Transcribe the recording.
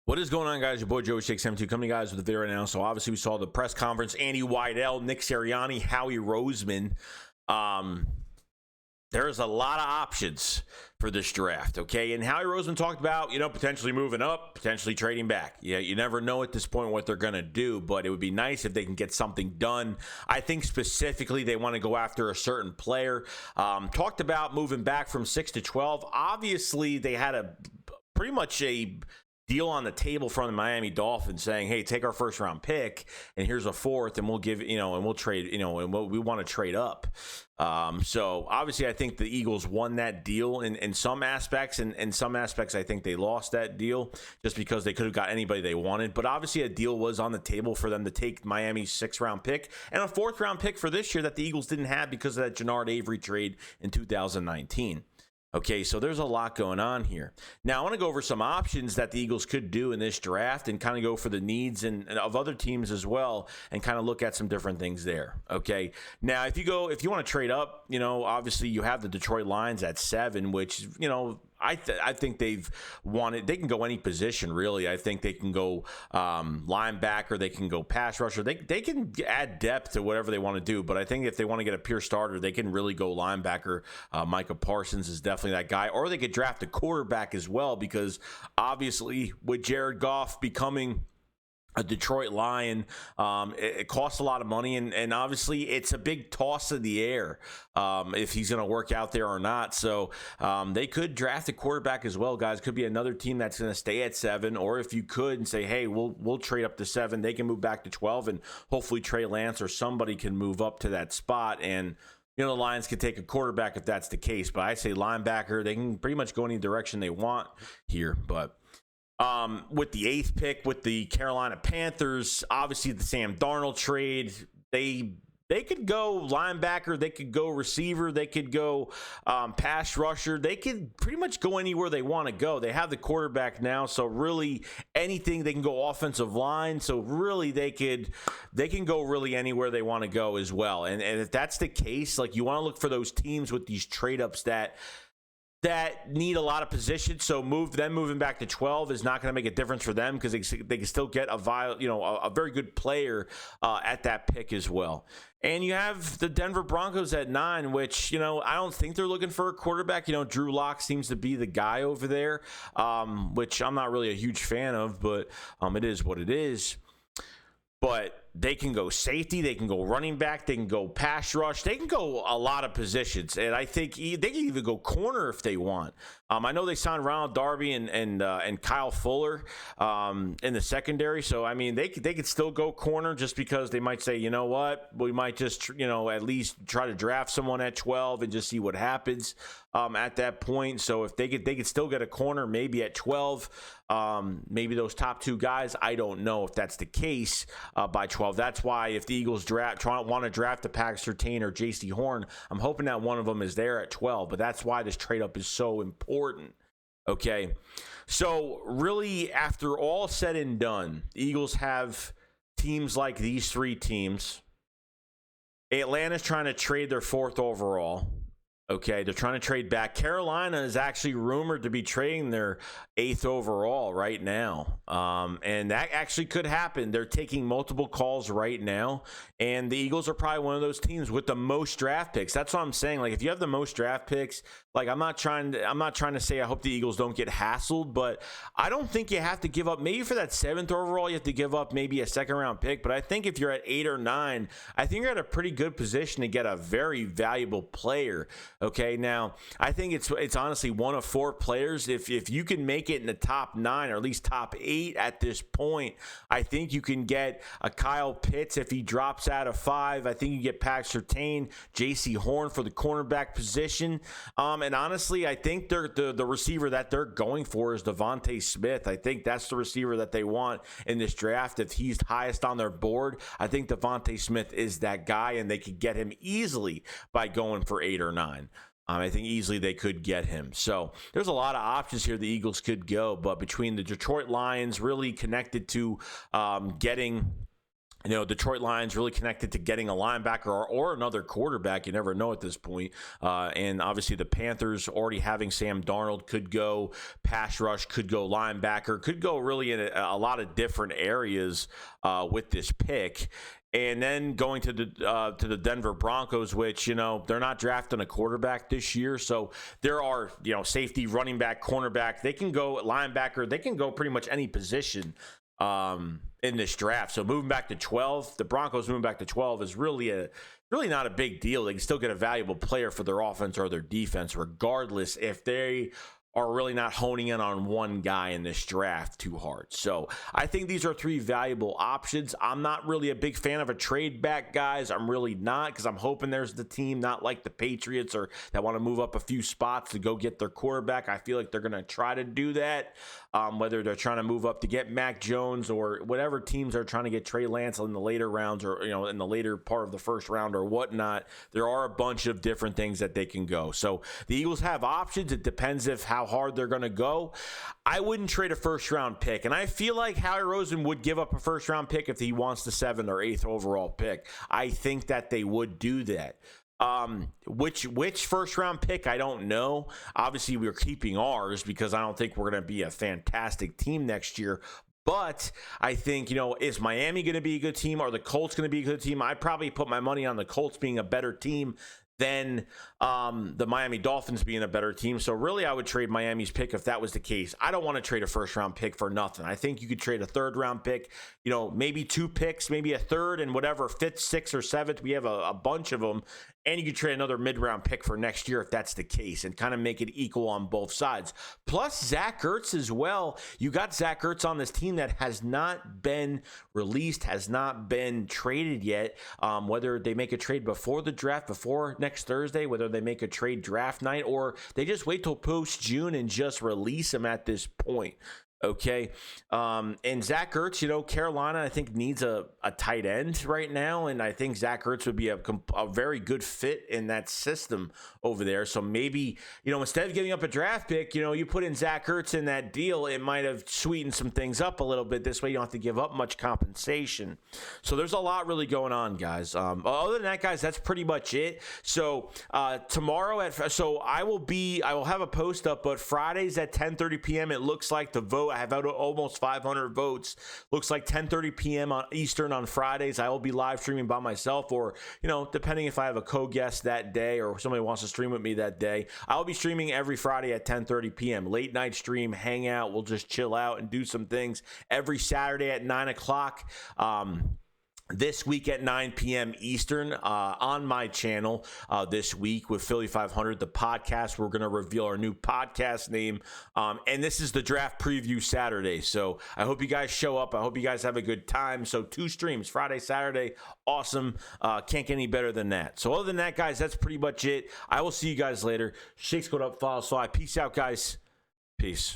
What is going on, guys? Your boy Joey 672 coming to you guys with a video right now. So obviously we saw the press conference. Andy Weidel, Nick Sirianni, Howie Roseman. There's a lot of options for this draft, okay? And Howie Roseman talked about, potentially moving up, potentially trading back. Yeah, you never know at this point what they're going to do, but it would be nice if they can get something done. I think specifically they want to go after a certain player. Talked about moving back from 6 to 12. Obviously, they had pretty much a deal on the table from the Miami Dolphins saying, hey, take our first round pick and here's a fourth and we'll give, and we'll trade, and we want to trade up. So obviously I think the Eagles won that deal in some aspects, and in some aspects I think they lost that deal just because they could have got anybody they wanted. But obviously a deal was on the table for them to take Miami's 6th round pick and a 4th round pick for this year that the Eagles didn't have because of that Jannard Avery trade in 2019. Okay, so there's a lot going on here. Now, I want to go over some options that the Eagles could do in this draft and kind of go for the needs and of other teams as well and kind of look at some different things there. Okay, now if you want to trade up, obviously you have the Detroit Lions at 7, which, I think they can go any position, really. I think they can go linebacker, they can go pass rusher. They can add depth to whatever they want to do, but I think if they want to get a pure starter, they can really go linebacker. Micah Parsons is definitely that guy. Or they could draft a quarterback as well, because obviously with Jared Goff becoming a Detroit Lion, it costs a lot of money, and obviously it's a big toss in the air if he's going to work out there or not. So they could draft a quarterback as well, guys. Could be another team that's going to stay at 7, or if you could and say, hey, we'll trade up to 7, they can move back to 12, and hopefully Trey Lance or somebody can move up to that spot, and the Lions could take a quarterback if that's the case. But I say linebacker, they can pretty much go any direction they want here, but with the 8th pick with the Carolina Panthers, obviously the Sam Darnold trade, they could go linebacker, they could go receiver, they could go pass rusher, they could pretty much go anywhere they want to go. They have the quarterback now, so really anything. They can go offensive line, so really they can go really anywhere they want to go as well. And if that's the case, like, you want to look for those teams with these trade ups that need a lot of positions. So moving back to 12 is not going to make a difference for them, because they can still get a very good player at that pick as well. And you have the Denver Broncos at 9, which, I don't think they're looking for a quarterback. Drew Lock seems to be the guy over there, which I'm not really a huge fan of, but it is what it is. But they can go safety, they can go running back, they can go pass rush, they can go a lot of positions, and I think they can even go corner if they want. I know they signed Ronald Darby and Kyle Fuller in the secondary, so I mean they could still go corner, just because they might say, you know what, we might just at least try to draft someone at 12 and just see what happens at that point. So if they could still get a corner maybe at 12, maybe those top 2 guys. I don't know if that's the case by 12. That's why if the Eagles want to draft a Patrick Surtain or J.C. Horn, I'm hoping that one of them is there at 12. But that's why this trade up is so important. Okay, so really, after all said and done, the Eagles have teams like these 3 teams. Atlanta's trying to trade their 4th overall. Okay, they're trying to trade back. Carolina is actually rumored to be trading their 8th overall right now. And that actually could happen. They're taking multiple calls right now. And the Eagles are probably one of those teams with the most draft picks. That's what I'm saying. Like, if you have the most draft picks, like, I'm not trying to say I hope the Eagles don't get hassled, but I don't think you have to give up. Maybe for that 7th overall, you have to give up maybe a 2nd round pick. But I think if you're at 8 or 9, I think you're at a pretty good position to get a very valuable player. Okay, now I think it's honestly one of 4 players. If you can make it in the top 9 or at least top 8 at this point, I think you can get a Kyle Pitts if he drops out of 5. I think you get Patrick Surtain, J.C. Horn for the cornerback position. And honestly, I think the receiver that they're going for is Devontae Smith. I think that's the receiver that they want in this draft. If he's highest on their board, I think Devontae Smith is that guy, and they could get him easily by going for 8 or 9. I think easily they could get him. So there's a lot of options here the Eagles could go, but between the Detroit Lions really connected to getting Detroit Lions really connected to getting a linebacker or another quarterback. You never know at this point. And obviously the Panthers already having Sam Darnold could go pass rush, could go linebacker, could go really in a lot of different areas with this pick. And then going to the Denver Broncos, which, they're not drafting a quarterback this year. So there are, safety, running back, cornerback. They can go linebacker. They can go pretty much any position in this draft. So moving back to 12, the Broncos moving back to 12 is really not a big deal. They can still get a valuable player for their offense or their defense, regardless if they are really not honing in on one guy in this draft too hard. So I think these are three valuable options. I'm not really a big fan of a trade back, guys. I'm really not, because I'm hoping there's the team, not like the Patriots, or that want to move up a few spots to go get their quarterback. I feel like they're going to try to do that, whether they're trying to move up to get Mac Jones or whatever teams are trying to get Trey Lance in the later rounds, or in the later part of the first round or whatnot. There are a bunch of different things that they can go. So the Eagles have options. It depends how hard they're going to go. I wouldn't trade a first round pick, and I feel like Howie Roseman would give up a first round pick if he wants the 7th or 8th overall pick. I think that they would do that. Which first round pick, I don't know. Obviously we're keeping ours because I don't think we're going to be a fantastic team next year. But I think, is Miami going to be a good team? Are the Colts going to be a good team? I'd probably put my money on the Colts being a better team than the Miami Dolphins being a better team. So really, I would trade Miami's pick if that was the case. I don't want to trade a first round pick for nothing. I think you could trade a 3rd round pick, maybe 2 picks, maybe a 3rd and whatever, 5th, 6th, or 7th. We have a bunch of them. And you could trade another mid-round pick for next year if that's the case, and kind of make it equal on both sides. Plus Zach Ertz as well. You got Zach Ertz on this team that has not been released, has not been traded yet. Whether they make a trade before the draft, before next Thursday, whether they make a trade draft night, or they just wait till post-June and just release him at this point. Okay. And Zach Ertz, Carolina, I think, needs a tight end right now. And I think Zach Ertz would be a very good fit in that system over there. So maybe, instead of giving up a draft pick, you put in Zach Ertz in that deal, it might have sweetened some things up a little bit. This way you don't have to give up much compensation. So there's a lot really going on, guys. Other than that, guys, that's pretty much it. So tomorrow I will have a post up, but Fridays at 10:30 p.m. it looks like the vote. I have out almost 500 votes. Looks like 10:30 p.m. on Eastern on Fridays. I will be live streaming by myself, or depending if I have a co-guest that day or somebody wants to stream with me that day. I will be streaming every Friday at 10:30 p.m. Late night stream, hang out. We'll just chill out and do some things. Every Saturday at 9 o'clock. This week at 9 p.m. Eastern on my channel this week with Philly 500, the podcast. We're going to reveal our new podcast name. And this is the draft preview Saturday. So I hope you guys show up. I hope you guys have a good time. So 2 streams, Friday, Saturday. Awesome. Can't get any better than that. So other than that, guys, that's pretty much it. I will see you guys later. Shakes go up, follow, slide. Peace out, guys. Peace.